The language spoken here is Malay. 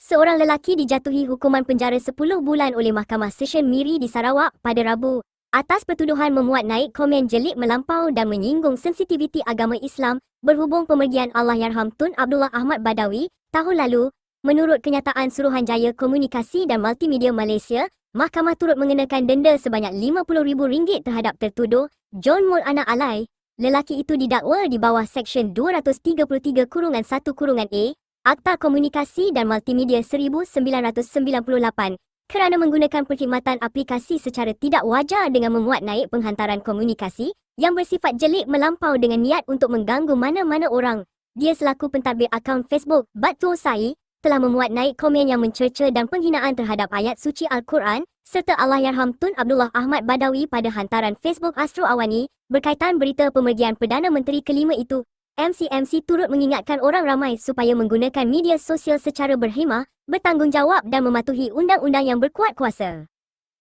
Seorang lelaki dijatuhi hukuman penjara 10 bulan oleh Mahkamah Session Miri di Sarawak pada Rabu atas pertuduhan memuat naik komen jelik melampau dan menyinggung sensitiviti agama Islam berhubung pemergian Allahyarham Tun Abdullah Ahmad Badawi tahun lalu. Menurut kenyataan Suruhanjaya Komunikasi dan Multimedia Malaysia, mahkamah turut mengenakan denda sebanyak RM50,000 terhadap tertuduh John Mul Anak Alai. Lelaki itu didakwa di bawah Seksyen 233(1)(a) Akta Komunikasi dan Multimedia 1998 kerana menggunakan perkhidmatan aplikasi secara tidak wajar dengan memuat naik penghantaran komunikasi yang bersifat jelik melampau dengan niat untuk mengganggu mana-mana orang. Dia selaku pentadbir akaun Facebook Batul Sai telah memuat naik komen yang mencerca dan penghinaan terhadap ayat suci Al-Quran serta Allahyarham Tun Abdullah Ahmad Badawi pada hantaran Facebook Astro Awani berkaitan berita pemergian Perdana Menteri kelima itu. MCMC turut mengingatkan orang ramai supaya menggunakan media sosial secara berhemah, bertanggungjawab dan mematuhi undang-undang yang berkuat kuasa.